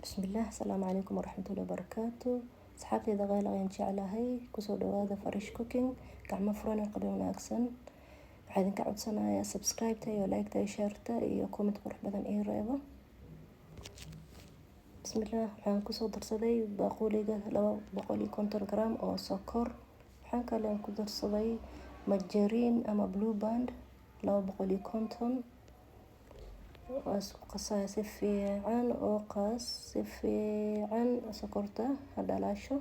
بسم الله. السلام عليكم ورحمة الله وبركاته. أصحابتي إذا غاية ayaan jeclahay kusoo dhawaada Farish Cooking gacmo furan ee qabiil wanaagsan. waxaan idinka codsanayaa subscribe-ta iyo like-ta iyo share-ta iyo comment qurux badan ii reebo. bismillah. waxaan kusoo darsaday baaquliga 250 gram oo sokor. waxaan kale ku darsaday margarine ama blue band 250. وقصايا سفي عن وقاس سفي عن سكرته هدلاشو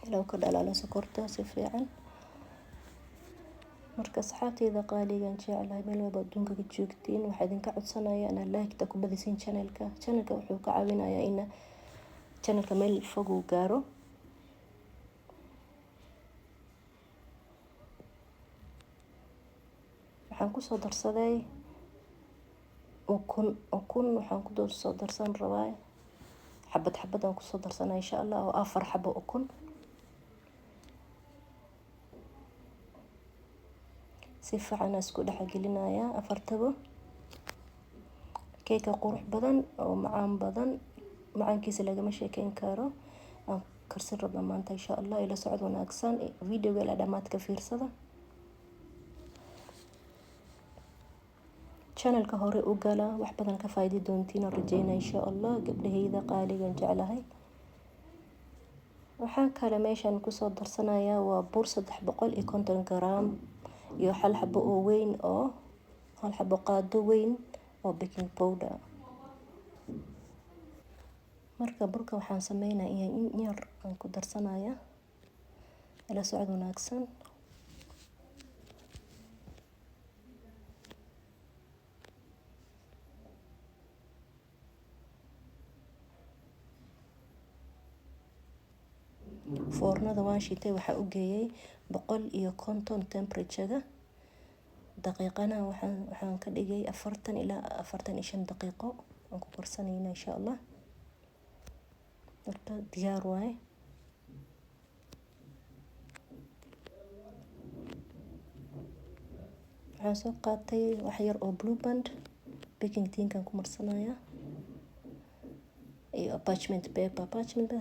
لو كدل على سكرته سفي عن مركز حاتي إذا قالي جنشي على ميل وبدونك جوجتين وحدين كعد سنة أنا لايك تكو بديسين channelka وحو كعابنا يا إنا channelka ميل فوقو قارو waxaan kusoo darsaday ukun waxaan ku soo darsan rabaa xabad aan kusoo darsanaa insha Allah oo 4 xabo ukun. si fiican isku dhex gelinayaa 4 tabo. keeka qurux badan oo macaan badan, macaankiisa lagama sheekeyn karo. aan karsan rabaa maanta insha Allah. ila socod wanaagsan video-ga la dhamaadka fiirsada. channelka hore u gala wax badan ka faa'iidi doontiin rajayna insha Allah. gabdhahayda qaaligan jeclahay. waxaan kale meeshan ku soo darsanayaa waa bur 350 gram iyo hal xabo oo weyn oo hal xabo qaado weyn oo baking powder. marka burka waxaan sameynayaa in yar aan ku darsanayaa. ila socod wanaagsan. foornada waan shiitay waxaa u geeyay 150 temperature-ga. daqiiqana waxaan ka dhigay 40 ilaa 45 daqiiqo aan ku karsanayna insha Allah. marka diyaar waaye. waxaan soo qaatay wax yar oo blue band baking tin-kan ku marsanaya iyo parchment paper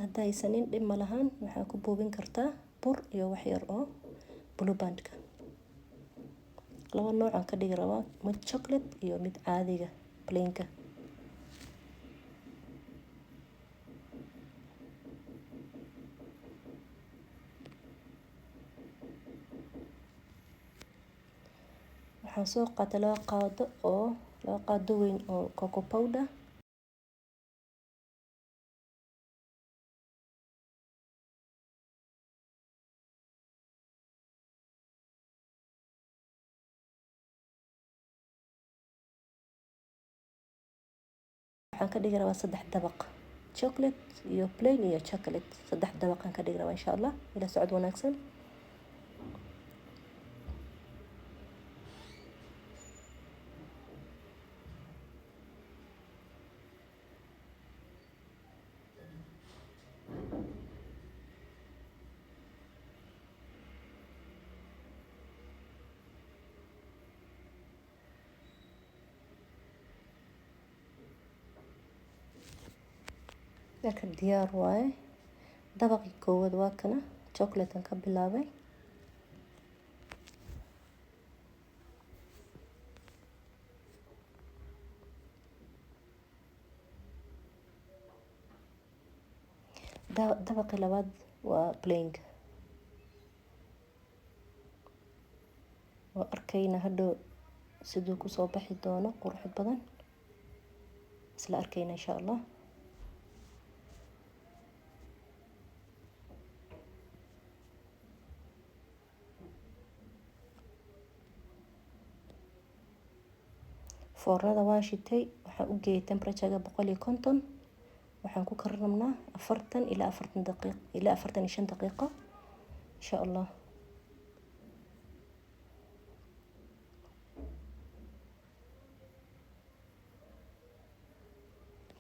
hadday aysanin dhib ma lahan. waxaa ku buubin kartaa bur iyo wax yar oo blue band-ka. laba nooc aan ka dhigi rabaa, mid chocolate iyo mid caadiga plain-ka. waxaan soo qaatay laba qaado weyn oo cocoa powder. waxaan ka dhigi rabaa 3 dabaq chocolate iyo plain iyo chocolate. 3 dabaq aan ka dhigi rabaa insha Allah. ila socod wanaagsan. marka diyaar waaye. dabaqi koowaad waa kana chocolate aan ka bilaabay. dabaqi labaad waa plain-ka. waa arkayna hadhow siduu ku soo baxi doono qurux badan. isla arkayna insha Allah. foornada waan shitay waxaan u geeyay temperature-ga 150. waxaan ku karin rabnaa 40 ilaa 40 daqiiqo ilaa 45 daqiiqo insha Allah.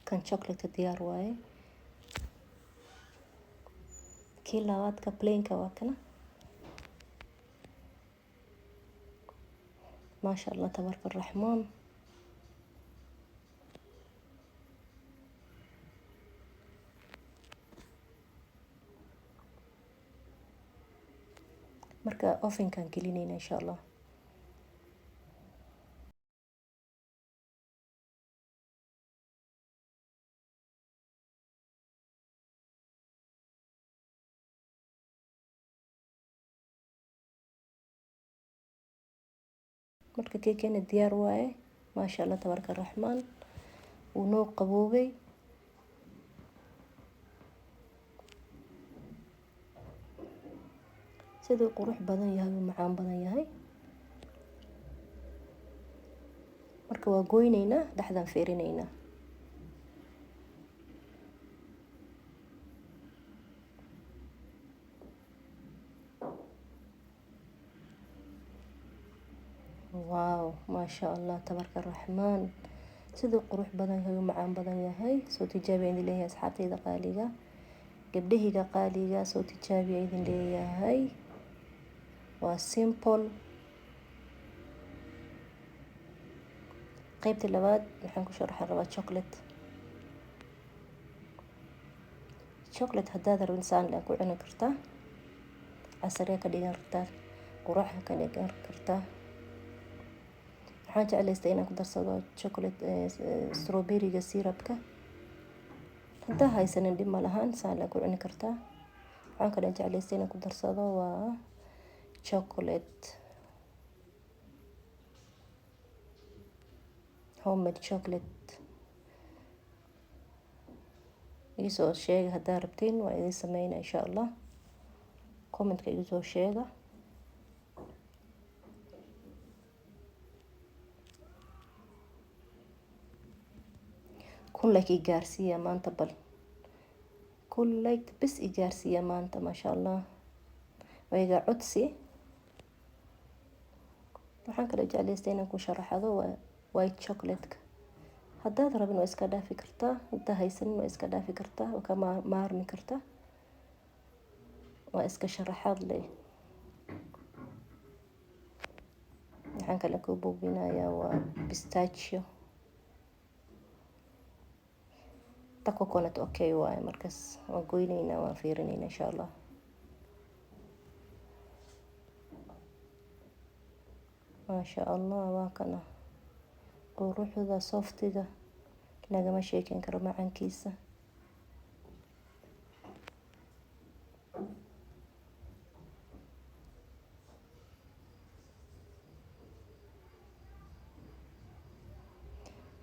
kan chocolate diyaar waaye. kii labaadka plain-ka waa kana. maasha Allah tabaaraka raxmaan. marka ovenkan gelinayna insha allah. marka keekena diyaar waaye, maasha allah tabaaraka raxmaan. wuu noo qaboobay. siduu qurux badan yahay, wuu macaan badan yahay. marka waa goynaynaa, dhexdaan feerinaynaa. waaw, maasha allah tabaaraka raxmaan. siduu qurux badan yahay, wuu macaan badan yahay. soo tijaabiya idin leeyahay asxaabtayda qaaliga, gabdhahiga qaaliga, soo tijaabiya idin leeyahay. waa simple. qaybta labaad waxaan ku sharaxi rabaa chocolate haddaad rabin saan la ku cuni kartaa, casarya ka dhigan kartaa, quraac ka dhigan kartaa. waxaan jeclaystay inaan ku darsado chocolate strawberry-ga syrupka. haddaa haysanin dhib ma lahan, saan la ku cuni kartaa. waxaan kale jeclaystay inaan ku darsado waa chocolate, homemade chocolate. igisoo sheega haddaa rabtiin, waa idin sameynaa insha allah. commentka igisoo sheega. kun like i gaarsiiya maanta, bal kun like bis i gaarsiiya maanta, maasha allah. wayga codsi. waxaan kale jeclaystay inaan ku sharaxado waa white chocolate-ka. haddaad rabin waa iska dhaafi kartaa, haddaa haysanin waa iska dhaafi kartaa, waa ka maarmi kartaa. waa iska sharaxaad leh. waxaan kale ku buubinayaa waa pistachio. ta coconut okay waaye. markaas waan goynaynaa, waan fiirinaynaa insha allah. maasha allah, waa kana quruxda softiga lagama sheekeyn karo macaankiisa.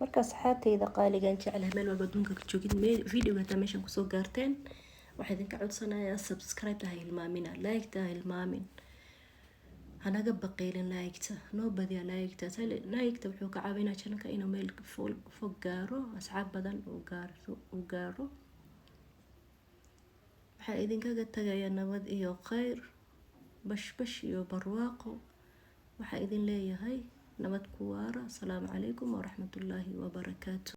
marka asxaabtayda qaaligan jecelahay meel walba adduunka ka joogid, videoga hataa meeshaan kusoo gaarteen, waxaa idinka codsanayaa subscribe ha hilmaamina, like ha hilmaamin, hanaga baqiilin like-ta, noo badiya like-ta. like-ta wuxuu ka caawinaa channelka inuu meel fog gaaro, asxaab badan uu gaaro. waxaan idinkaga tagayaa nabad iyo khayr, bashbash iyo barwaaqo. waxaa idin leeyahay nabad ku waara. asalaamu calaykum waraxmatullaahi wabarakaatu.